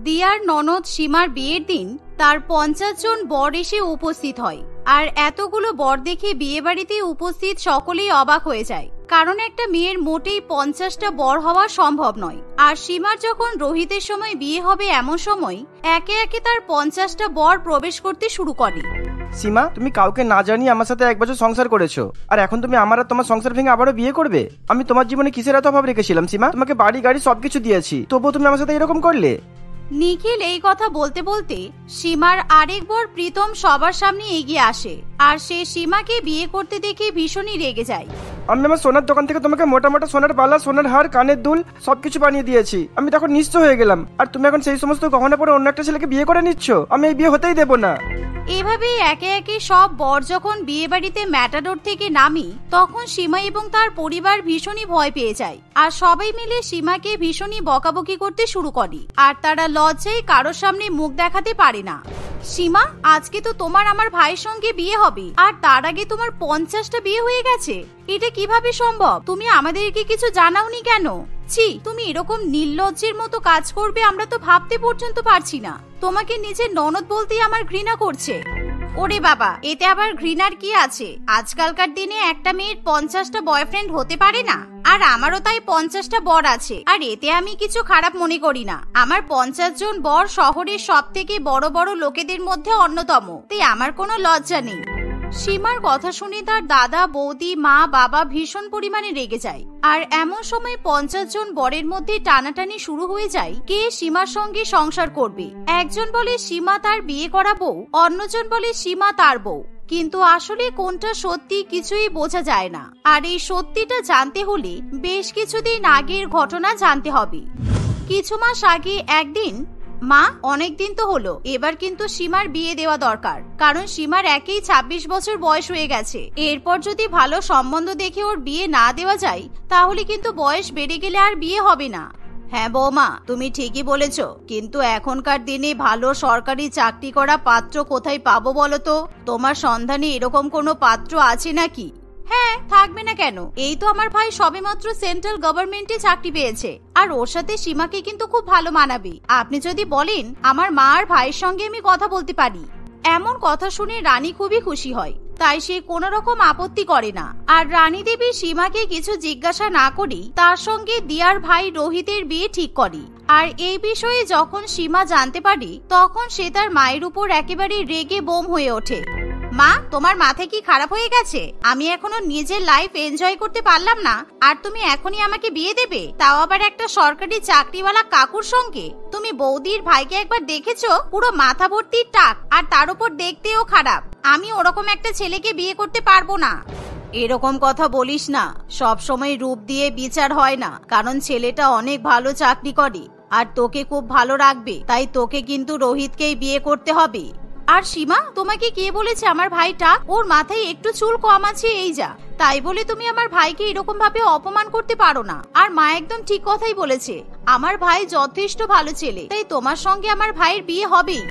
দিয়ার ননদ সীমার বিয়ের দিন তার 50 জন বর এসে উপস্থিত হয়। আর এতগুলো বর দেখে বিয়ে বাড়িতে উপস্থিত সকলেই অবাক হয়ে যায়, কারণ একটা মেয়ের মোটেই 50টা বর হওয়া সম্ভব নয়। আর সীমার যখন রোহিতের সময় বিয়ে হবে এমন সময় একে একে তার 50টা বর প্রবেশ করতে শুরু করে। সীমা, তুমি কাউকে না জানিয়ে আমার সাথে 1 বছর সংসার করেছো, আর এখন তুমি আমার আর তোমার সংসার ভেঙে আবারও বিয়ে করবে? আমি তোমার জীবনে কিসের এত অভাব রেখেছিলাম সীমা? তোমাকে বাড়ি গাড়ি সবকিছু দিয়েছি, তবুও তুমি আমার সাথে এরকম করলে? নিখিল এই কথা বলতে বলতে সীমার আরেক বর প্রীতম সবার সামনে এগিয়ে আসে, আর সে সীমাকে বিয়ে করতে দেখে ভীষণই রেগে যায়। আমি আমার সোনার দোকান থেকে তোমাকে মোটা মোটা সোনার বালা, সোনার হার, কানের দুল সবকিছু বানিয়ে দিয়েছি। আমি তখন নিশ্চয় হয়ে গেলাম, আর তুমি এখন সেই সমস্ত গহনা পরে অন্য একটা ছেলেকে বিয়ে করে নিচ্ছ। আমি এই বিয়ে হতেই দেবো না। এভাবেই একে একে সব বর যখন বিয়ে বাড়িতে ম্যাটাডোর থেকে নামি, তখন সীমা এবং তার পরিবার ভীষণই ভয় পেয়ে যায়। আর সবাই মিলে সীমাকে ভীষণই বকাবকি করতে শুরু করে, আর তারা লজ্জায় কারোর সামনে মুখ দেখাতে পারে না। সীমা, আজকে তো তোমার আমার ভাইয়ের সঙ্গে বিয়ে হবে, আর তার আগে তোমার 50টা বিয়ে হয়ে গেছে। এটা কিভাবে সম্ভব? তুমি আমাদেরকে কিছু জানাওনি কেন? ছি, তুমি এরকম নির্লজ্জের মতো কাজ করবে আমরা তো ভাবতে পর্যন্ত পারছি না। তোমাকে নিজের ননদ বলতেই আমার ঘৃণা করছে। ওরে বাবা, এতে আবার ঘৃণার কি আছে? আজকালকার দিনে একটা মেয়ের 50টা বয়ফ্রেন্ড হতে পারে না, আর আমারও তাই 50টা বর আছে, আর এতে আমি কিছু খারাপ মনে করি না। আমার 50 জন বর শহরের সব থেকে বড় বড় লোকেদের মধ্যে অন্যতম, তাই আমার কোনো লজ্জা নেই। সীমার কথা শুনে তার দাদা, বৌদি, মা, বাবা ভীষণ পরিমাণে রেগে যায়। আর এমন সময় 50 জন বরের মধ্যে টানাটানি শুরু হয়ে যায় কে সীমার সঙ্গে সংসার করবে। একজন বলে সীমা তার বিয়ে করা বউ, অন্যজন বলে সীমা তার বউ। কিন্তু আসলে কোনটা সত্যি কিছুই বোঝা যায় না। আর এই সত্যিটা জানতে হলে বেশ কিছুদিন আগের ঘটনা জানতে হবে। কিছু মাস আগে একদিন, মা, অনেকদিন তো হলো, এবার কিন্তু সীমার বিয়ে দেওয়া দরকার, কারণ সীমার একেই 26 বছর বয়স হয়ে গেছে। এরপর যদি ভালো সম্বন্ধ দেখে ওর বিয়ে না দেওয়া যায়, তাহলে কিন্তু বয়স বেড়ে গেলে আর বিয়ে হবে না। হ্যাঁ বৌমা, তুমি ঠিকই বলেছ, কিন্তু এখনকার দিনে ভালো সরকারি চাকরি করা পাত্র কোথায় পাবো বলো তো? তোমার সন্ধানে এরকম কোনো পাত্র আছে নাকি? হ্যাঁ, থাকবে না কেন? এই তো আমার ভাই সবেমাত্র সেন্ট্রাল গভর্নমেন্টে চাকরি পেয়েছে, আর ওর সাথে সীমাকে কিন্তু খুব ভালো মানাবে। আপনি যদি বলেন, আমার মা আর ভাইয়ের সঙ্গে আমি কথা বলতে পারি। এমন কথা শুনে রানী খুবই খুশি হয়, তাই সে কোনো রকম আপত্তি করে না। আর রানী দেবী সীমাকে কিছু জিজ্ঞাসা না করেই তার সঙ্গে দিয়ার ভাই রোহিতের বিয়ে ঠিক করে। আর এই বিষয়ে যখন সীমা জানতে পারে, তখন সে তার মায়ের উপর একেবারে রেগে বোম হয়ে ওঠে। মা, তোমার মাথা কি খারাপ হয়ে গেছে? আমি এখনো নিজের লাইফ এনজয় করতে পারলাম না, আর তুমি এখনই আমাকে বিয়ে দেবে, তাও আবার একটা সরকারি চাকরিওয়ালা কাকুর সঙ্গে? তুমি বৌদির ভাইকে একবার দেখেছো? পুরো মাথা ভর্তি টাক, আর তার উপর দেখতেও খারাপ। আমি ওরকম একটা ছেলেকে বিয়ে করতে পারবো না। এরকম কথা বলিস না, সব সময় রূপ দিয়ে বিচার হয় না, কারণ ছেলেটা অনেক ভালো চাকরি করে আর তোকে খুব ভালো রাখবে, তাই তোকে কিন্তু রোহিতকেই বিয়ে করতে হবে। আর সীমা, তোমাকে কে বলেছে আমার ভাইটা? ওর মাথায় একটু চুল কম আছে, এই যা। তাই বলে তুমি আমার ভাইকে এরকম ভাবে অপমান করতে পারো না। আর মা একদম ঠিক কথাই বলেছে, আমার ভাই যথেষ্ট ভালো ছেলে, তাই তোমার সঙ্গে আমার ভাইয়ের বিয়ে হবেই।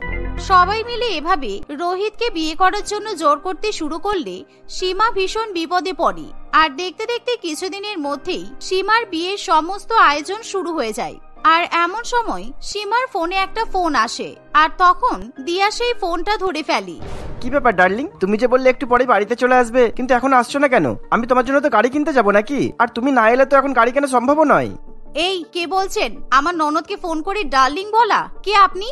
সবাই মিলে এভাবে রোহিতকে বিয়ে করার জন্য জোর করতে শুরু করলে সীমা ভীষণ বিপদে পড়ে। আর দেখতে দেখতে কিছুদিনের মধ্যেই সীমার বিয়ের সমস্ত আয়োজন শুরু হয়ে যায়। আর এমন সময় সীমার ফোনে একটা ফোন আসে, আর তখন দিয়া সেই ফোনটা ধরে ফেলে। কি ব্যাপার ডার্লিং, তুমি যে বললে একটু পরে বাড়িতে চলে আসবে, কিন্তু এখন আসছো না কেন? আমি তোমার জন্য তো গাড়ি কিনতে যাবো নাকি? আর তুমি না এলে তো এখন গাড়ি কেনা সম্ভব নয়। এই, কে বলছেন? আমার ননদকে ফোন করে ডার্লিং বলা? কে আপনি?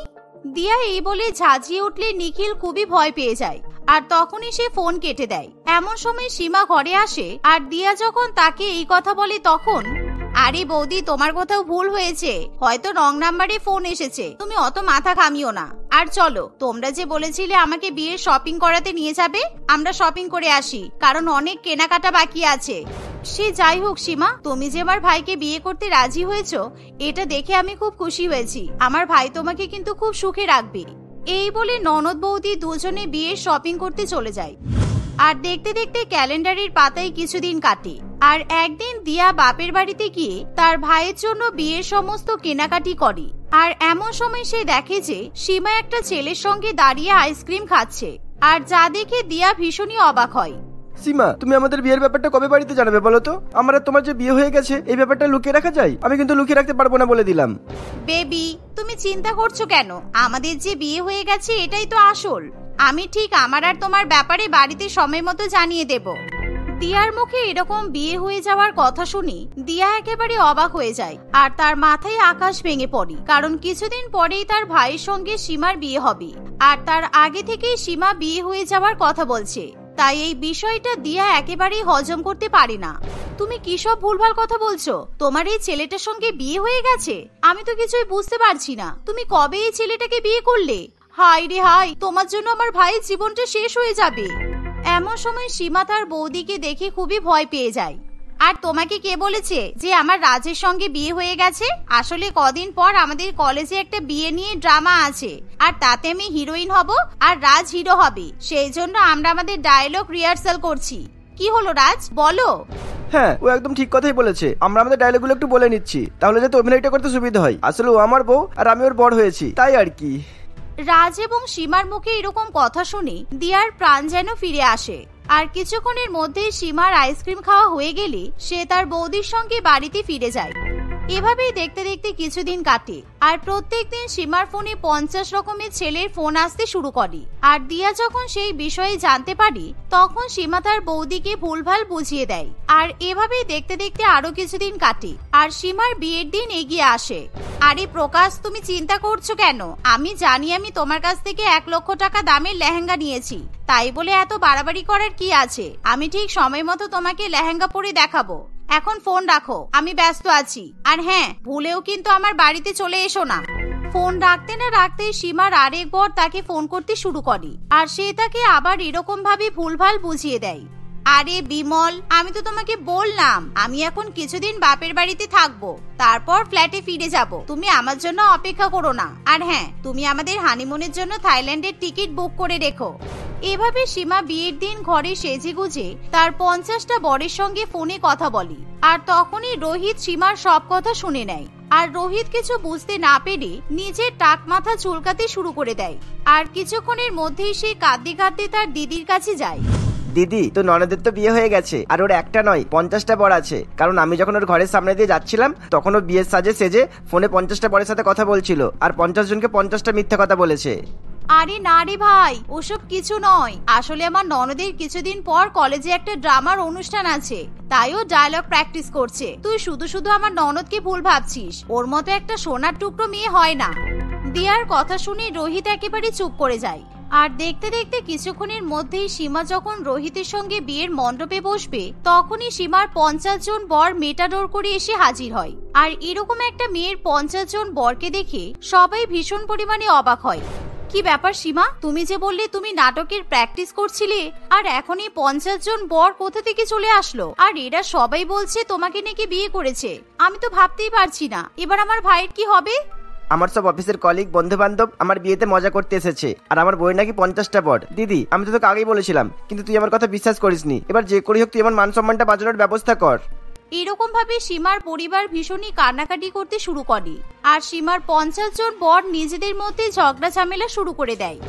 দিয়া এই বলে ঝাঁঝিয়ে উঠলে নিখিল খুবই ভয় পেয়ে যায়, আর তখনই সে ফোন কেটে দেয়। এমন সময় সীমা ঘরে আসে, আর দিয়া যখন তাকে এই কথা বলে তখন, আরে বৌদি, তোমার কোথাও ভুল হয়েছে, হয়তো রং নাম্বারে ফোন এসেছে, তুমি অত মাথা ঘামিও না। আর চলো, তোমরা যে বলেছিলে আমাকে বিয়ের শপিং করাতে নিয়ে যাবে, আমরা শপিং করে আসি, কারণ অনেক কেনাকাটা বাকি আছে। সে যাই হোক সীমা, তুমি যে আমার ভাইকে বিয়ে করতে রাজি হয়েছো, এটা দেখে আমি খুব খুশি হয়েছি। আমার ভাই তোমাকে কিন্তু খুব সুখে রাখবে। এই বলে ননদ বৌদি দুজনে বিয়ের শপিং করতে চলে যায়। আর দেখতে দেখতে ক্যালেন্ডারের পাতায় কিছুদিন কাটে। আর একদিন দিয়া বাপের বাড়িতে গিয়ে তার ভাইয়ের জন্য বিয়ের সমস্ত কেনাকাটি করে। আর এমন সময় সে দেখে যে সীমা একটা ছেলের সঙ্গে দাঁড়িয়ে আইসক্রিম খাচ্ছে, আর যা দেখে দিয়া ভীষণই অবাক হয়। সীমা, তুমি আমাদের বিয়ের ব্যাপারটা কবে বাড়িতে জানাবে বলো তো? আমার আর তোমার যে বিয়ে হয়ে গেছে এই ব্যাপারটা লুকিয়ে রাখা যায়? আমি কিন্তু লুকিয়ে রাখতে পারবো না বলে দিলাম। বেবি, তুমি চিন্তা করছো কেন? আমাদের যে বিয়ে হয়ে গেছে এটাই তো আসল। আমি ঠিক আমার আর তোমার ব্যাপারে বাড়িতে সময় মতো জানিয়ে দেব। দিয়ার মুখে এরকম বিয়ে হয়ে যাওয়ার কথা শুনি দিয়া একেবারে অবাক হয়ে যায় আর তার মাথায় আকাশ ভেঙে পড়ে, কারণ কিছুদিন পরেই তার ভাইয়ের সঙ্গে সীমার বিয়ে হবে আর তার আগে থেকেই সীমা বিয়ে হয়ে যাওয়ার কথা বলছে। তাই এই বিষয়টা দিয়া একেবারেই হজম করতে পারে না। তুমি কি সব ভুলভাল কথা বলছো? তোমার এই ছেলেটার সঙ্গে বিয়ে হয়ে গেছে? আমি তো কিছুই বুঝতে পারছি না। তুমি কবে এই ছেলেটাকে বিয়ে করলে? হাই রে হাই, তোমার জন্য আমার ভাইয়ের জীবনটা শেষ হয়ে যাবে। এমন সময় সীমা তার বৌদিকে দেখে খুবই ভয় পেয়ে যায়। আর তোমাকে কে বলেছে যে আমার রাজের সঙ্গে বিয়ে হয়ে গেছে? আসলে কদিন পর আমাদের কলেজে একটা বিয়ে নিয়ে ড্রামা আছে, আর তাতে আমি হিরোইন হব আর রাজ হিরো হবে। সেই জন্য আমরা আমাদের ডায়লগ রিহার্সাল করছি। কি হলো রাজ, বলো। হ্যাঁ, ও একদম ঠিক কথাই বলেছে। আমরা আমাদের ডায়লগগুলো একটু বলে নিচ্ছি, তাহলে যাতে অভিনয়টা করতে সুবিধা হয়। আসলে ও আমার বউ আর আমি ওর বড় হয়েছি, তাই আর কি। রাজ এবং সীমার মুখে এরকম কথা শুনে দিয়ার প্রাণ যেন ফিরে আসে। আর কিছুক্ষণের মধ্যে সীমার আইসক্রিম খাওয়া হয়ে গেলে সে তার বৌদির সঙ্গে বাড়িতে ফিরে যায়। এভাবেই দেখতে দেখতে কিছুদিন কাটে আর প্রত্যেকদিন সীমার ফোনে 50 রকমের ছেলের ফোন আসতে শুরু করে। আর দিয়া যখন সেই বিষয়ে জানতে পারে তখন সীমা তার বৌদিকে ভুলভাল বুঝিয়ে দেয়। আর এভাবেই দেখতে দেখতে আরো কিছুদিন কাটে আর সীমার বিয়ের দিন এগিয়ে আসে। আরে প্রকাশ, তুমি চিন্তা করছো কেন? আমি জানি আমি তোমার কাছ থেকে 1 লক্ষ টাকা দামের লেহেঙ্গা নিয়েছি, তাই বলে এত বাড়াবাড়ি করার কি আছে? আমি ঠিক সময় মতো তোমাকে লেহেঙ্গা পরে দেখাবো। এখন ফোন রাখো, আমি ব্যস্ত আছি। আর হ্যাঁ, ভুলেও কিন্তু আমার বাড়িতে চলে এসো না। ফোন রাখতে না রাখতে সীমার আরেক বর তাকে ফোন করতে শুরু করে আর সে তাকে আবার এরকম ভাবে ভুলভাল বুঝিয়ে দেয়। আরে বিমল, আমি তো তোমাকে বললাম আমি এখন কিছুদিন বাপের বাড়িতে থাকবো, তারপর ফ্ল্যাটে ফিরে যাব। তুমি আমার জন্য অপেক্ষা করো না। আর হ্যাঁ, তুমি আমাদের হানিমুনের জন্য থাইল্যান্ডের টিকিট বুক করে রেখো। এভাবে সীমা বিয়ের দিন ঘরে সেজে গুজে তার 50টা বরের সঙ্গে ফোনে কথা বলে। আর তখনই রোহিত সীমার সব কথা শুনে নেয়। আর রোহিত কিছু বুঝতে না পেরে নিজের টাক মাথা চুলকাতে শুরু করে দেয়। আর কিছুক্ষণের মধ্যেই সে কাঁদতে কাঁদতে তার দিদির কাছে যায়। দিদি, তো ননদের তো বিয়ে হয়ে গেছে আর ওর একটা নয় 50টা বর আছে। কারণ আমি যখন ওর ঘরের সামনে দিয়ে যাচ্ছিলাম তখন ও বিয়ের সাজে সেজে ফোনে 50টা বরের সাথে কথা বলছিল আর 50 জনকে 50টা মিথ্যা কথা বলেছে। আরে না রে ভাই, ওসব কিছু নয়। আসলে আমার ননদের কিছুদিন পর কলেজে একটা ড্রামার অনুষ্ঠান আছে, তাই ও ডায়লগ প্র্যাকটিস করছে। তুই শুধু শুধু আমার ননদকে ভুল ভাবছিস। ওর মতো একটা সোনার টুকরো মেয়ে হয় না। দিয়ার কথা শুনে রোহিত একেবারে চুপ করে যায়। আর দেখতে দেখতে কিছুক্ষণের মধ্যেই সীমা যখন রোহিতের সঙ্গে বিয়ের মণ্ডপে বসবে তখনই সীমার 50 জন বর মেটাডোর করে এসে হাজির হয়। আর এরকম একটা মেয়ের 50 জন বরকে দেখে সবাই ভীষণ পরিমাণে অবাক হয়। কি ব্যাপার সীমা, তুমি যে বললে তুমি নাটকের প্র্যাকটিস করছিলে, আর এখন এই 50 জন বর কোথা থেকে চলে আসলো? আর এরা সবাই বলছে তোমাকে নাকি বিয়ে করেছে। আমি তো ভাবতেই পারছি না এবার আমার ভাইয়ের কি হবে। আমার সব অফিসের কলিগ বন্ধু বান্ধব আমার বিয়েতে মজা করতে এসেছে আর আমার বই নাকি 50টা বর। দিদি, আমি তো তোকে আগেই বলেছিলাম, কিন্তু তুই আমার কথা বিশ্বাস করিসনি। এবার যে করি হোক তুই আমার মান সম্মানটা বাঁচানোর ব্যবস্থা কর। এরকম ভাবে সীমার পরিবার ভীষণই কান্নাকাটি করতে শুরু করে আর সীমার 50 জন বর নিজেদের মধ্যে ঝগড়া ঝামেলা শুরু করে দেয়।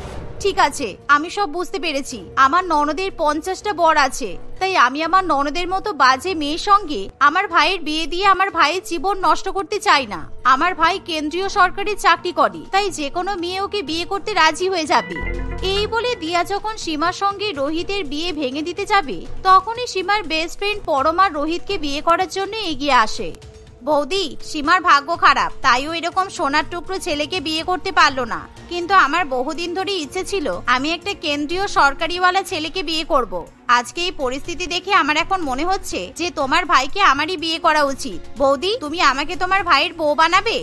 ঠিক আছে, আমি সব বুঝতে পেরেছি। আমার ননদের 50টা বর আছে, তাই আমি আমার ননদের মতো বাজে মেয়ের সঙ্গে আমার ভাইয়ের বিয়ে দিয়ে আমার ভাইয়ের জীবন নষ্ট করতে চাই না। আমার ভাই কেন্দ্রীয় সরকারি চাকরি করে, তাই যে কোনো মেয়ে ওকে বিয়ে করতে রাজি হয়ে যাবে। এই বলে দিয়া যখন সীমার সঙ্গে রোহিতের বিয়ে ভেঙে দিতে যাবে তখনই সীমার বেস্ট ফ্রেন্ড পরমা রোহিতকে বিয়ে করার জন্য এগিয়ে আসে। বৌদি, সীমার ভাগ্য খারাপ, তাইও এরকম সোনার টুকরো ছেলেকে বিয়ে করতে পারলো না। কিন্তু আমার বহুদিন ধরে ইচ্ছে ছিল আমি একটা কেন্দ্রীয় সরকারিওয়ালা ছেলেকে বিয়ে করব। আজকে এই পরিস্থিতি দেখে আমার এখন মনে হচ্ছে যে তোমার ভাইকে আমারই বিয়ে করা উচিত। বৌদি, তুমি আমাকে তোমার ভাইয়ের বউ বানাবে?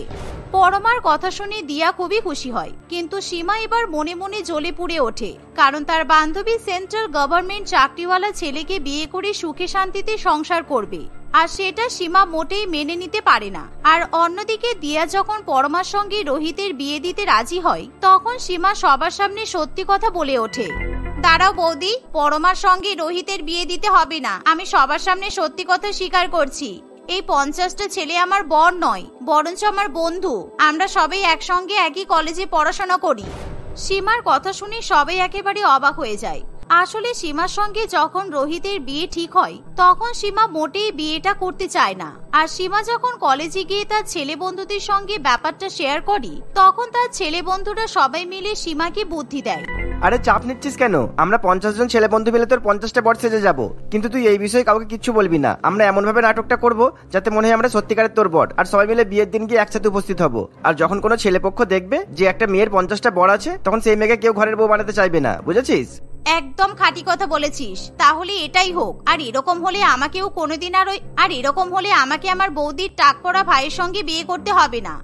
পরমার কথা শুনে দিয়া খুবই খুশি হয়, কিন্তু সীমা এবার মনে মনে জ্বলে পুড়ে ওঠে, কারণ তার বান্ধবী সেন্ট্রাল গভর্নমেন্ট চাকরিওয়ালা ছেলেকে বিয়ে করে সুখে শান্তিতে সংসার করবে, আর সেটা সীমা মোটেই মেনে নিতে পারে না। আর অন্যদিকে দিয়া যখন পরমার সঙ্গে রোহিতের বিয়ে দিতে রাজি হয় তখন সীমা সবার সামনে সত্যি কথা বলে ওঠে। দাঁড়াও বৌদি, পরমার সঙ্গে রোহিতের বিয়ে দিতে হবে না। আমি সবার সামনে সত্যি কথা স্বীকার করছি, এই 50টা ছেলে আমার বর নয়, বরঞ্চ আমার বন্ধু। আমরা সবাই একসঙ্গে একই কলেজে পড়াশোনা করি। সীমার কথা শুনে সবাই একেবারে অবাক হয়ে যায়। আসলে সীমার সঙ্গে যখন রোহিতের বিয়ে ঠিক হয় তখন সীমা মোটেই বিয়েটা করতে চায় না। আর সীমা যখন কলেজে গিয়ে তার ছেলে বন্ধুদের সঙ্গে ব্যাপারটা শেয়ার করে তখন তার ছেলে বন্ধুরা সবাই মিলে সীমাকে বুদ্ধি দেয়। আরে চাপ নিচ্ছিস কেন? আমরা 50 জন ছেলে বন্ধু মিলে তোর 50টা বর সেজে যাবো, কিন্তু তুই এই বিষয়ে কাউকে কিচ্ছু বলবি না। আমরা এমন ভাবে নাটকটা করবো যাতে মনে হয় আমরা সত্যিকারের তোর বর, আর সবাই মিলে বিয়ের দিন গিয়ে একসাথে উপস্থিত হবো। আর যখন কোনো ছেলেপক্ষ দেখবে যে একটা মেয়ের 50টা বর আছে তখন সেই মেয়েকে কেউ ঘরের বউ বানাতে চাইবে না, বুঝেছিস? একদম খাঁটি কথা বলেছিস। তাহলে এটাই হোক। আর এরকম হলে আমাকেও কোনোদিন আমাকে আমার বৌদির টাক পড়া ভাইয়ের সঙ্গে বিয়ে করতে হবে না।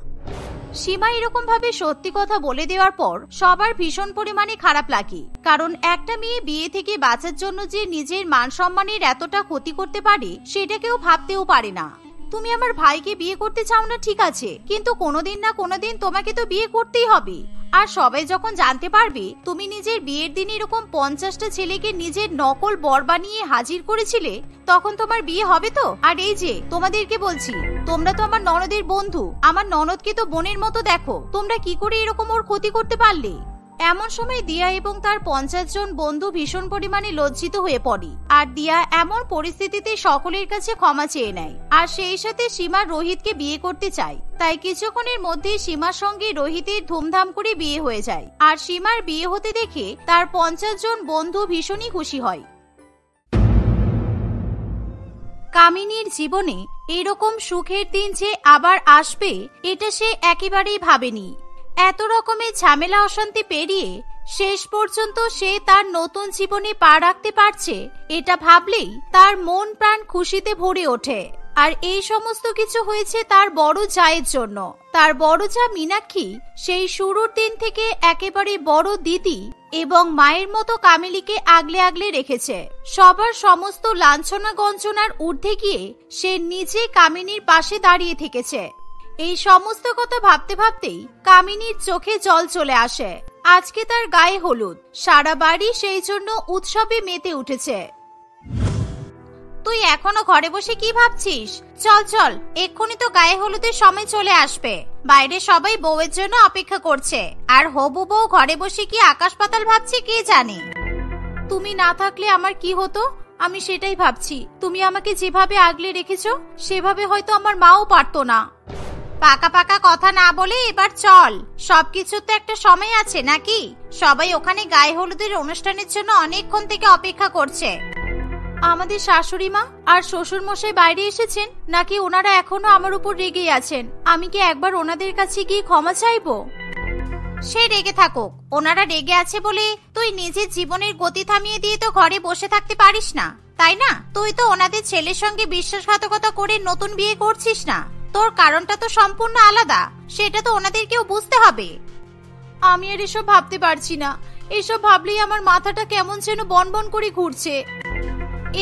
সীমা এরকম ভাবে সত্যি কথা বলে দেওয়ার পর সবার ভীষণ পরিমাণে খারাপ লাগে, কারণ একটা মেয়ে বিয়ে থেকে বাঁচার জন্য যে নিজের মান সম্মানের এতটা ক্ষতি করতে পারে সেটা কেউ ভাবতেও পারে না। তুমি আমার ভাইকে বিয়ে করতে চাও না ঠিক আছে, কিন্তু কোনোদিন না কোনোদিন তোমাকে তো বিয়ে করতেই হবে। আর সবাই যখন জানতে পারবে তুমি নিজের বিয়ের দিন এরকম 50টা ছেলেকে নিজের নকল বর বানিয়ে হাজির করেছিলে তখন তোমার বিয়ে হবে তো? আর এই যে তোমাদেরকে বলছি, তোমরা তো আমার ননদের বন্ধু, আমার ননদকে তো বোনের মতো দেখো, তোমরা কি করে এরকম ওর ক্ষতি করতে পারলে? এমন সময় দিয়া এবং তার 50 জন বন্ধু ভীষণ পরিমাণে লজ্জিত হয়ে পড়ে। আর দিয়া এমন পরিস্থিতিতে সকলের কাছে ক্ষমা চেয়ে নেয়, আর সেই সাথে সীমা রোহিতকে বিয়ে করতে চায়। তাই কিছুক্ষণের মধ্যে সীমার সঙ্গে রোহিতের ধুমধাম করে বিয়ে হয়ে যায়। আর সীমার বিয়ে হতে দেখে তার 50 জন বন্ধু ভীষণই খুশি হয়। কামিনীর জীবনে এরকম সুখের দিন যে আবার আসবে এটা সে একেবারেই ভাবেনি। এত রকমের ঝামেলা অশান্তি পেরিয়ে শেষ পর্যন্ত সে তার নতুন জীবনে পা রাখতে পারছে, এটা ভাবলেই তার মন প্রাণ খুশিতে ভরে ওঠে। আর এই সমস্ত কিছু হয়েছে তার বড় জায়ের জন্য। তার বড় জা মীনাক্ষী সেই শুরুর দিন থেকে একেবারে বড় দিদি এবং মায়ের মতো কামিলীকে আগলে আগলে রেখেছে। সবার সমস্ত লাঞ্ছনা গঞ্জনার ঊর্ধ্বে গিয়ে সে নিজে কামিনীর পাশে দাঁড়িয়ে থেকেছে। এই সমস্ত কথা ভাবতে ভাবতেই কামিনীর চোখে জল চলে আসে। আজকে তার গায়ে হলুদ, সারা বাড়ি সেই জন্য উৎসবে মেতে উঠেছে। তুই এখনো ঘরে বসে কি ভাবছিস? চল চল, এক্ষুনি তো গায়ে হলুদের সময় চলে আসবে। বাইরে সবাই বউয়ের জন্য অপেক্ষা করছে, আর হবু বউ ঘরে বসে কি আকাশ পাতাল ভাবছে কে জানে। তুমি না থাকলে আমার কি হতো আমি সেটাই ভাবছি। তুমি আমাকে যেভাবে আগলে রেখেছো সেভাবে হয়তো আমার মাও পারতো না। পাকা পাকা কথা না বলে এবার চল, সবকিছুর তো একটা সময় আছে নাকি? সবাই ওখানে গায়ে হলুদের অনুষ্ঠানের জন্য অনেকক্ষণ থেকে অপেক্ষা করছে। আমাদের শাশুড়ি মা আর শ্বশুর মশাই বাইরে এসেছেন নাকি ওনারা এখনো আমার উপর রেগে আছেন? আমি কি একবার ওনাদের কাছে গিয়ে ক্ষমা চাইবো? সে রেগে থাকুক, ওনারা রেগে আছে বলে তুই নিজের জীবনের গতি থামিয়ে দিয়ে তো ঘরে বসে থাকতে পারিস না, তাই না? তুই তো ওনাদের ছেলের সঙ্গে বিশ্বাসঘাতকতা করে নতুন বিয়ে করছিস না, তোর কারণটা তো সম্পূর্ণ আলাদা, সেটা তো ওনাদেরকেও বুঝতে হবে। আমি আর এসব ভাবতে পারছি না, এসব ভাবলেই আমার মাথাটা কেমন যেন বনবন করে ঘুরছে।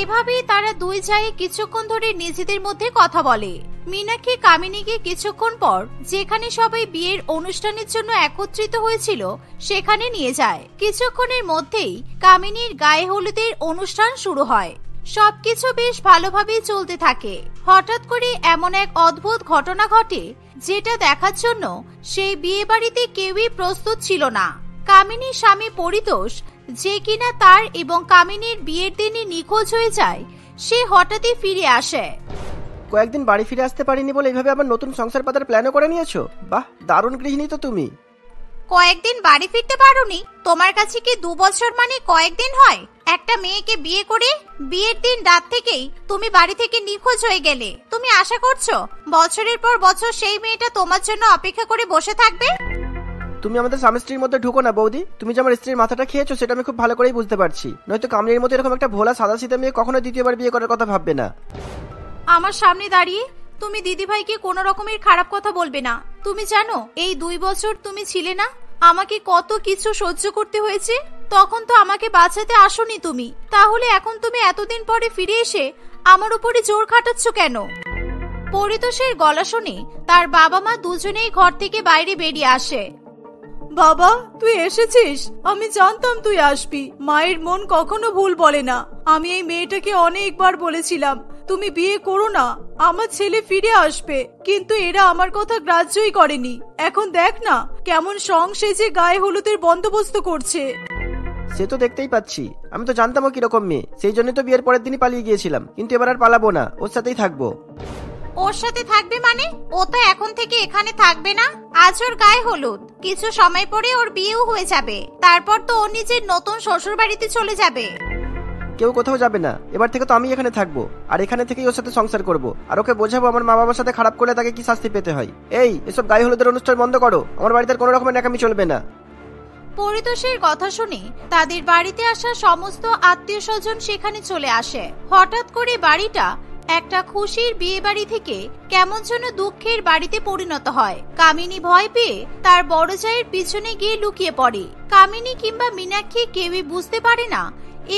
এভাবেই তারা দুই জায়ে কিছুক্ষণ ধরে নিজেদের মধ্যে কথা বলে। মীনাক্ষী কামিনীকে কিছুক্ষণ পর যেখানে সবাই বিয়ের অনুষ্ঠানের জন্য একত্রিত হয়েছিল সেখানে নিয়ে যায়। কিছুক্ষণের মধ্যেই কামিনীর গায়ে হলুদের অনুষ্ঠান শুরু হয়। সবকিছু বেশ ভালোভাবেই চলতে থাকে। হঠাৎ করে এমন এক অদ্ভুত ঘটনা ঘটে যেটা দেখার জন্য সেই বিয়ে বাড়িতে কেউই প্রস্তুত ছিল না। কামিনীর স্বামী পরিতোষ, যে কিনা তার এবং কামিনীর বিয়ের দিনই নিখোঁজ হয়ে যায়, সে হঠাৎই ফিরে আসে। কয়েকদিন বাড়ি ফিরে আসতে পারিনি বলে এইভাবে আবার নতুন সংসার পাতার প্ল্যানও করে নিয়েছো? বাহ, দারুণ গৃহিণী তো তুমি। কয়েকদিন বাড়ি ফিরতে পারোনি? তোমার কাছে কি 2 বছর মানে কয়েকদিন হয়? একটা মেয়েকে বিয়ে করে বিয়ের দিন রাত থেকেই তুমি বাড়ি থেকে নিখোঁজ হয়ে গেলে। তুমি আশা করছো বছরের পর বছর সেই মেয়েটা তোমার জন্য অপেক্ষা করে বসে থাকবে? তুমি আমাদের স্বামী স্ত্রীর মধ্যে ঢুকো না বৌদি। তুমি যে আমার স্ত্রীর মাথাটা খেয়েছো সেটা আমি খুব ভালো করেই বুঝতে পারছি। নয়তো কামলির মতো এরকম একটা ভোলা সাদা সিধা মেয়ে কখনো দ্বিতীয়বার বিয়ে করার কথা ভাববে না। আমার সামনে দাঁড়িয়ে তুমি দিদিভাইকে কোনো রকমের খারাপ কথা বলবে না। তুমি জানো এই 2 বছর তুমি ছিলে না, আমাকে কত কিছু সহ্য করতে হয়েছে। তখন তো আমাকে বাঁচাতে আসোনি তুমি, তাহলে এখন তুমি এতদিন পরে ফিরে এসে আমার উপরে জোর খাটাচ্ছ কেন? পরিতোষের গলা শুনে তার বাবা মা দুজনেই ঘর থেকে বাইরে বেরিয়ে আসে। বাবা, তুই এসেছিস? আমি জানতাম তুই আসবি। মায়ের মন কখনো ভুল বলে না। আমি এই মেয়েটাকে অনেকবার বলেছিলাম তুমি বিয়ে করো না, আমার ছেলে ফিরে আসবে, কিন্তু এরা আমার কথা গ্রাহ্যই করেনি। এখন দেখ না কেমন সং সেজে গায়ে হলুদের বন্দোবস্ত করছে। সে তো দেখতেই পাচ্ছি, আমি তো জানতাম ও কিরকম মেয়ে, সেই জন্য তো বিয়ের পরের দিনই পালিয়ে গিয়েছিলাম, কিন্তু এবার আর পালাবো না, ওর সাথেই থাকবো। ওর সাথে থাকবে মানে? ও তো এখন থেকে এখানে থাকবে না। আজ ওর গায়ে হলুদ, কিছু সময় পরে ওর বিয়েও হয়ে যাবে, তারপর তো ও নিজের নতুন শ্বশুর বাড়িতে চলে যাবে। কেউ কোথাও যাবে না, এবার থেকে তো আমি এখানে থাকবো, আর এখানে থেকেই ওর সাথে সংসার করব, আর ওকে বোঝাবো আমার মা বাবার সাথে খারাপ করলে তাকে কি শাস্তি পেতে হয়। এই এসব গায়ে হলুদের অনুষ্ঠান বন্ধ করো, আমার বাড়িতে কোনো রকমের ন্যাকামি চলবে না। পরিতোষের কথা শুনে তাদের বাড়িতে আসা সমস্ত আত্মীয় স্বজন সেখানে চলে আসে। হঠাৎ করে বাড়িটা একটা খুশির বিয়ে বাড়ি থেকে কেমন যেন দুঃখের বাড়িতে পরিণত হয়। কামিনী ভয় পেয়ে তার বড় জায়ের পিছনে গিয়ে লুকিয়ে পড়ে। কামিনী কিংবা মীনাক্ষী কেউই বুঝতে পারে না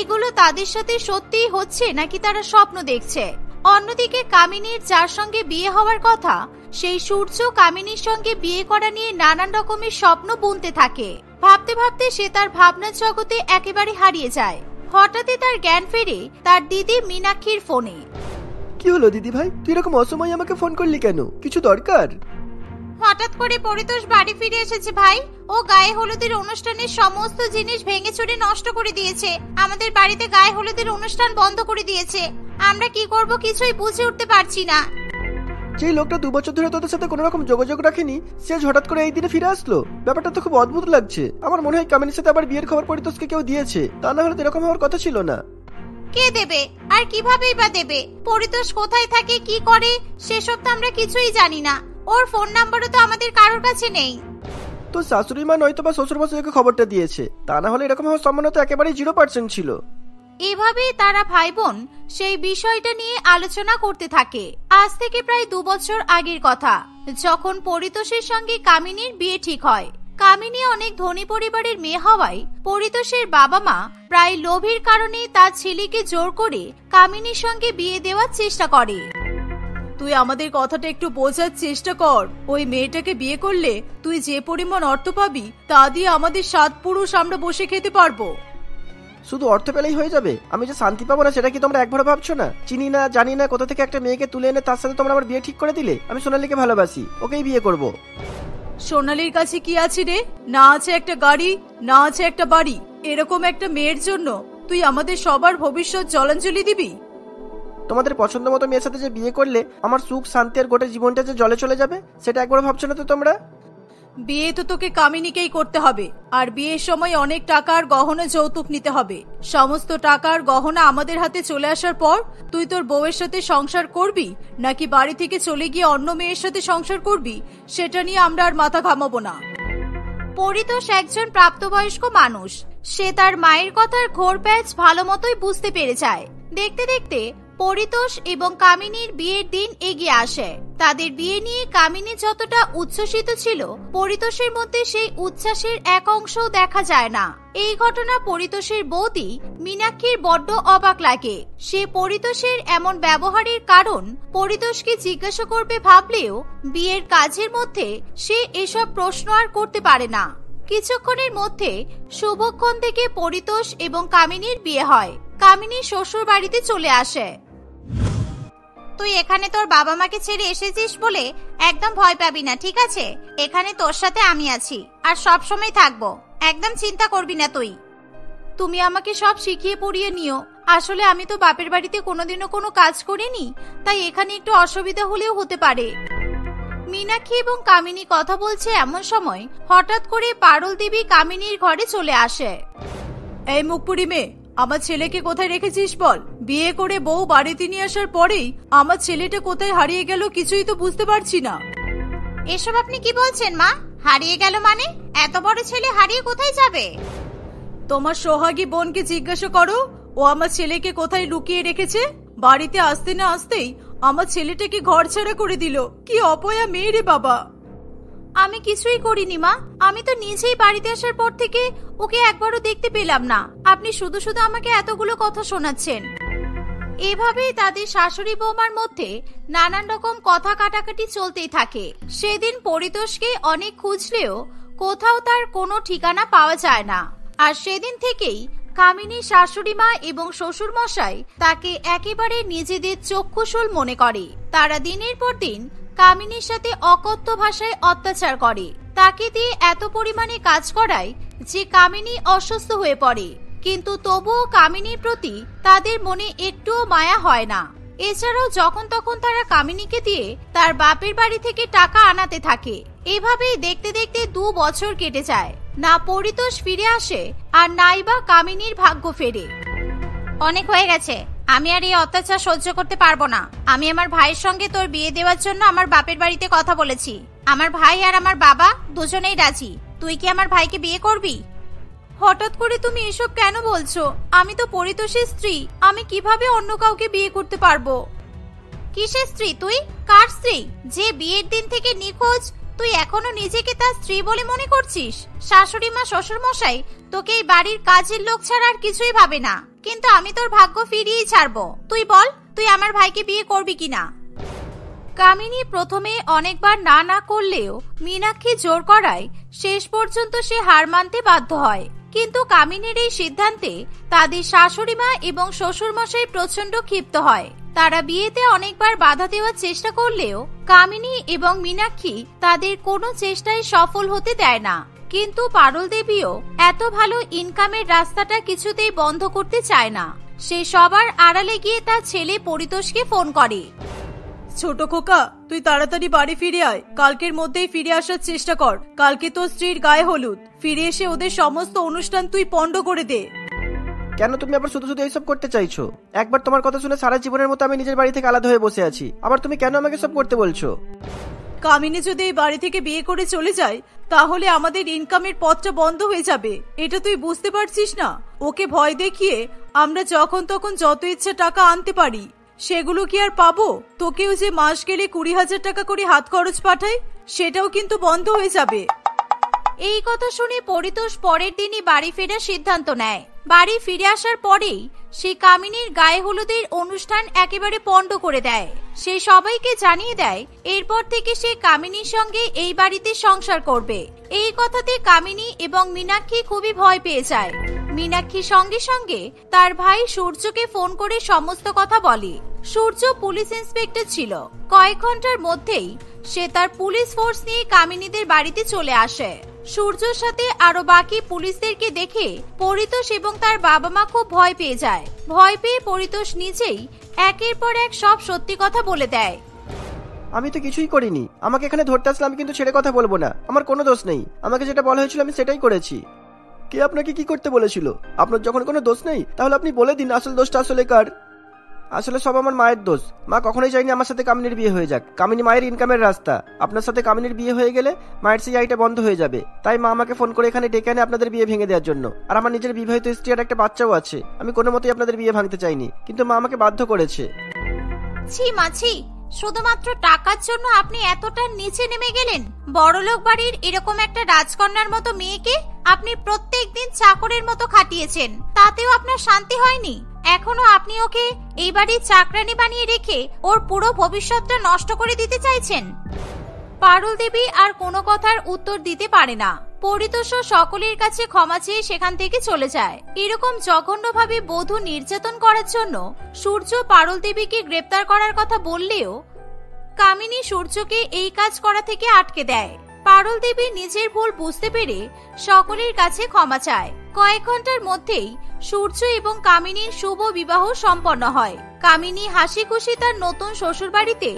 এগুলো তাদের সাথে সত্যিই হচ্ছে নাকি তারা স্বপ্ন দেখছে। অন্যদিকে কামিনীর যার সঙ্গে বিয়ে হওয়ার কথা, সেই সূর্য কামিনীর সঙ্গে বিয়ে করা নিয়ে নানান রকমের স্বপ্ন বুনতে থাকে। ভাবতে ভাবতে সে তার ভাবনার জগতে একেবারে হারিয়ে যায়। হঠাৎই তার জ্ঞান ফেরে তার দিদি মীনাক্ষীর ফোনে। কি হলো দিদি ভাই, তুই এরকম অসময়ে আমাকে ফোন করলি কেন? কিছু দরকার? হঠাৎ করে পরিতোষ বাড়ি ফিরে এসেছে ভাই। ও গায়ে হলুদের অনুষ্ঠানের সমস্ত জিনিস ভেঙে চুরে নষ্ট করে দিয়েছে। আমাদের বাড়িতে গায়ে হলুদের অনুষ্ঠান বন্ধ করে দিয়েছে। আমরা কি করব কিছুই বুঝে উঠতে পারছি না। যেই লোকটা 2 বছর ধরে তোদের সাথে কোনো রকম যোগাযোগ রাখেনি, সে হঠাৎ করে এই দিনে ফিরে আসলো, ব্যাপারটা তো খুব অদ্ভুত লাগছে। আমার মনে হয় কামিনীর সাথে আবার বিয়ের খবর পরিতোষকে কেউ দিয়েছে, তা না হলে এরকম হওয়ার কথা ছিল না। কে দেবে আর কিভাবেই বা দেবে? পরিতোষ কোথায় থাকে, কি করে, সেসব তো আমরা কিছুই জানি না। ওর ফোন নাম্বারও তো আমাদের কারোর কাছে নেই। তো শাশুড়ি মা নয়তো বা শ্বশুর মশাইকে খবরটা দিয়েছে, তা না হলে এরকম হওয়ার সম্ভাবনা তো একেবারেই 0% ছিল। এভাবেই তারা ভাই বোন সেই বিষয়টা নিয়ে আলোচনা করতে থাকে। আজ থেকে প্রায় 2 বছর আগের কথা, যখন পরিতোষের সঙ্গে কামিনীর বিয়ে ঠিক হয়। কামিনী অনেক ধনী পরিবারের মেয়ে হওয়ায় পরিতোষের বাবা মা প্রায় লোভের কারণে তার ছেলেকে জোর করে কামিনীর সঙ্গে বিয়ে দেওয়ার চেষ্টা করে। তুই আমাদের কথাটা একটু বোঝার চেষ্টা কর। ওই মেয়েটাকে বিয়ে করলে তুই যে পরিমাণ অর্থ পাবি, তা দিয়ে আমাদের 7 পুরুষ আমরা বসে খেতে পারবো। শুধু অর্থ পেলেই হয়ে যাবে? আমি যে শান্তি পাবো না সেটা কি তোমরা একবারও ভাবছো না? চিনি না জানি না কোথা থেকে একটা মেয়েকে তুলে এনে তার সাথে তোমরা আমার বিয়ে ঠিক করে দিলে। আমি সোনালীকে ভালোবাসি, ওকেই বিয়ে করব। সোনালীর কাছে কি আছে রে? না আছে একটা গাড়ি, না আছে একটা বাড়ি। এরকম একটা মেয়ের জন্য তুই আমাদের সবার ভবিষ্যৎ জলাঞ্জলি দিবি? তোমাদের পছন্দ মতো মেয়ের সাথে যে বিয়ে করলে আমার সুখ শান্তি আর গোটা জীবনটা যে জলে চলে যাবে, সেটা একবারও ভাবছো না তো তোমরা? বিয়ে তো তোকে কামিনীকেই করতে হবে, আর বিয়ের সময় অনেক টাকার গহনা যৌতুক নিতে হবে। সমস্ত টাকার গহনা আমাদের হাতে চলে আসার পর তুই তোর বউয়ের সাথে সংসার করবি নাকি বাড়ি থেকে চলে গিয়ে অন্য মেয়ের সাথে সংসার করবি, সেটা নিয়ে আমরা আর মাথা ঘামাবো না। পরিতোষ একজন প্রাপ্তবয়স্ক মানুষ। সে তার মায়ের কথার ঘোর প্যাচ ভালো মতোই বুঝতে পেরে যায়। দেখতে দেখতে পরিতোষ এবং কামিনীর বিয়ের দিন এগিয়ে আসে। তাদের বিয়ে নিয়ে কামিনী যতটা উচ্ছ্বসিত ছিল, পরিতোষের মধ্যে সেই উচ্ছ্বাসের এক অংশও দেখা যায় না। এই ঘটনা পরিতোষের বৌদি মীনাক্ষীর বড্ড অবাক লাগে। সে পরিতোষের এমন ব্যবহারের কারণ পরিতোষকে জিজ্ঞাসা করবে ভাবলেও বিয়ের কাজের মধ্যে সে এসব প্রশ্ন আর করতে পারে না। কিছুক্ষণের মধ্যে শুভক্ষণ থেকে পরিতোষ এবং কামিনীর বিয়ে হয়। কামিনী শ্বশুর বাড়িতে চলে আসে। তুই এখানে তোর বাবা মাকে ছেড়ে এসেছিস বলে একদম ভয় পাবি না, ঠিক আছে? এখানে তোর সাথে আমি আছি আর সব সময় থাকবো, একদম চিন্তা করবি না তুই। তুমি আমাকে সব শিখিয়ে পড়িয়ে নিও। আসলে আমি তো বাপের বাড়িতে কোনোদিনও কোনো কাজ করিনি, তাই এখানে একটু অসুবিধা হলেও হতে পারে। মীনাক্ষী এবং কামিনী কথা বলছে এমন সময় হঠাৎ করে পারুল দেবী কামিনীর ঘরে চলে আসে। এই মুখপুরি মেয়ে, আমার ছেলেকে কোথায় রেখেছিস বল? বিয়ে করে বউ বাড়িতে নিয়ে আসার পরেই আমার ছেলেটা কোথায় হারিয়ে গেল কিছুই তো বুঝতে পারছি না। এসব আপনি কি বলছেন মা? হারিয়ে গেল মানে? এত বড় ছেলে হারিয়ে কোথায় যাবে? তোমার সোহাগী বোনকে জিজ্ঞাসা করো, ও আমার ছেলেকে কোথায় লুকিয়ে রেখেছে। বাড়িতে আসতে না আসতেই আমার ছেলেটাকে ঘর ছাড়া করে দিল। কি অপয়া মেয়ে রে বাবা। আমি কিছুই করিনি মা, আমি তো নিজেই বাড়িতে আসার পর থেকে ওকে একবারও দেখতে পেলাম না। আপনি শুধু শুধু আমাকে এতগুলো কথা শোনাচ্ছেন। এভাবেই তাদের শাশুড়ি বৌমার মধ্যে নানান রকম কথা কাটাকাটি চলতেই থাকে। সেদিন পরিতোষকে অনেক খুঁজলেও কোথাও তার কোনো ঠিকানা পাওয়া যায় না। আর সেদিন থেকেই কামিনী শাশুড়ি মা এবং শ্বশুর মশাই তাকে একেবারে নিজেদের চক্ষুশূল মনে করে। তারা দিনের পর দিন কামিনীর সাথে অকথ্য ভাষায় অত্যাচার করে। তাকে দিয়ে এত পরিমাণে কাজ করায় যে কামিনী অসুস্থ হয়ে পড়ে। কিন্তু তবুও কামিনীর প্রতি তাদের মনে একটুও মায়া হয় না। এছাড়াও যখন তখন তারা কামিনীকে দিয়ে তার বাপের বাড়ি থেকে টাকা আনাতে থাকে। এভাবেই দেখতে দেখতে 2 বছর কেটে যায়। না পরিতোষ ফিরে আসে আর নাইবা কামিনীর ভাগ্য ফেরে। অনেক হয়ে গেছে, আমি আর এই অত্যাচার সহ্য করতে পারবো না। আমি আমার ভাইয়ের সঙ্গে তোর বিয়ে দেওয়ার জন্য আমার বাপের বাড়িতে কথা বলেছি। আমার ভাই আর আমার বাবা দুজনেই রাজি। তুই কি আমার ভাইকে বিয়ে করবি? হঠাৎ করে তুমি এসব কেন বলছো? আমি তো পরিতোষের স্ত্রী, আমি কিভাবে অন্য কাউকে বিয়ে করতে পারবো? কিসের স্ত্রী তুই? কার স্ত্রী? যে বিয়ের দিন থেকে নিখোঁজ, তুই এখনো নিজেকে তার স্ত্রী বলে মনে করছিস? শাশুড়ি মা শ্বশুর মশাই তোকে এই বাড়ির কাজের লোক ছাড়া আর কিছুই ভাবে না, কিন্তু আমি তোর ভাগ্য ফিরিয়েই ছাড়বো। তুই বল, তুই আমার ভাইকে বিয়ে করবি কিনা? কামিনী প্রথমে অনেকবার না না করলেও মীনাক্ষী জোর করায় শেষ পর্যন্ত সে হার মানতে বাধ্য হয়। কিন্তু কামিনীর এই সিদ্ধান্তে তাদের শাশুড়ি মা এবং শ্বশুর মশাই প্রচন্ড ক্ষিপ্ত হয়। তারা বিয়েতে অনেকবার বাধা দেওয়ার চেষ্টা করলেও কামিনী এবং মীনাক্ষী তাদের কোনো চেষ্টায় সফল হতে দেয় না। কিন্তু পারুল দেবীও এত ভালো ইনকামের রাস্তাটা কিছুতেই বন্ধ করতে চায় না। সে সবার আড়ালে গিয়ে তার ছেলে পরিতোষকে ফোন করে। ছোট খোকা, তুই তাড়াতাড়ি বাড়ি ফিরে আয়। কালকের মধ্যেই ফিরে আসার চেষ্টা কর। কালকে তোর স্ত্রীর গায়ে হলুদ। ফিরে এসে ওদের সমস্ত অনুষ্ঠান তুই পণ্ড করে দে। কেন তুমি আবার শুধু শুধু এইসব করতে চাইছো? একবার তোমার কথা শুনে সারা জীবনের মতো আমি নিজের বাড়ি থেকে আলাদা হয়ে বসে আছি, আবার তুমি কেন আমাকে সব করতে বলছো? কামিনী যদি এই বাড়ি থেকে বিয়ে করে চলে যায় তাহলে আমাদের ইনকামের পথটা বন্ধ হয়ে যাবে। এটা তুই বুঝতে পারছিস না? ওকে ভয় দেখিয়ে আমরা যখন তখন যত ইচ্ছা টাকা আনতে পারি, সেগুলো কি আর পাবো? তোকেও যে মাস গেলে 20,000 টাকা করে হাত খরচ পাঠায়, সেটাও কিন্তু বন্ধ হয়ে যাবে। এই কথা শুনে পরিতোষ পরের দিনই বাড়ি ফেরার সিদ্ধান্ত নেয়। বাড়ি ফিরে আসার পরেই সে কামিনীর গায়ে হলুদের অনুষ্ঠান একেবারে পণ্ড করে দেয়। সে সবাইকে জানিয়ে দেয় এরপর থেকে সে কামিনীর সঙ্গে এই বাড়িতে সংসার করবে। এই কথাতে কামিনী এবং মীনাক্ষী খুবই ভয় পেয়ে যায়। মীনাক্ষী সঙ্গে সঙ্গে তার ভাই সূর্যকে ফোন করে সমস্ত কথা বলে। সূর্য পুলিশ ইন্সপেক্টর ছিল। কয়েক ঘন্টার মধ্যেই সে তার পুলিশ ফোর্স নিয়ে কামিনীদের বাড়িতে চলে আসে। সূর্যর সাথে আরো বাকি পুলিশদেরকে দেখে পরিতোষ এবং তার বাবা মা খুব ভয় পেয়ে যায়। ভয় পেয়ে পরিতোষ নিজেই একের পর এক সব সত্যি কথা বলে দেয়। আমি তো কিছুই করিনি। আমাকে এখানে ধরতে আসলে আমি কিন্তু ছেড়ে কথা বলবো না। আমার কোনো দোষ নেই। আমাকে যেটা বলা হয়েছিল আমি সেটাই করেছি। কে আপনাকে কি করতে বলেছিল? আপনার যখন কোনো দোষ নেই তাহলে আপনি বলে দিন আসল দোষটা আসলে কার। আসলে সব আমার মায়ের দোষ। মা কখনোই চাইনি আমার সাথে কামিনীর বিয়ে হয়ে যাক। কামিনী মায়ের ইনকামের রাস্তা। আপনার সাথে কামিনীর বিয়ে হয়ে গেলে মায়ের সেই আইটা বন্ধ হয়ে যাবে। তাই মা আমাকে ফোন করে এখানে ডেকে আনে আপনাদের বিয়ে ভেঙে দেওয়ার জন্য। আর আমার নিজের বিবাহিত স্ত্রী আর একটা বাচ্চাও আছে। আমি কোনো মতেই আপনাদের বিয়ে ভাঙতে চাইনি, কিন্তু মা আমাকে বাধ্য করেছে। ছি মাছি, শুধুমাত্র টাকার জন্য আপনি এতটা নিচে নেমে গেলেন? বড়লোক বাড়ির এরকম একটা রাজকন্যার মতো মেয়েকে আপনি প্রত্যেকদিন চাকরের মতো খাটিয়েছেন, তাতেও আপনার শান্তি হয়নি? এখনো আপনি ওকে এই বাড়ির চাকরানি বানিয়ে রেখে ওর পুরো ভবিষ্যৎটা নষ্ট করে দিতে চাইছেন? পারুল দেবী আর কোনো কথার উত্তর দিতে পারে না। পরিতোষ সকলের কাছে ক্ষমা চেয়ে সেখান থেকে চলে যায়। এরকম জঘন্যভাবে বধূ নির্যাতন করার জন্য সূর্য পারুল দেবীকে গ্রেপ্তার করার কথা বললেও কামিনী সূর্যকে এই কাজ করা থেকে আটকে দেয়। পারুল দেবী নিজের ভুল বুঝতে পেরে সকলের কাছে ক্ষমা চায়। কয়েক ঘন্টার মধ্যেই সূর্য এবং কামিনীর শুভ বিবাহ সম্পন্ন হয়। কামিনী হাসি খুশি তার নতুন শ্বশুর বাড়িতে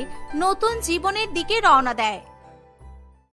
নতুন জীবনের দিকে রওনা দেয়।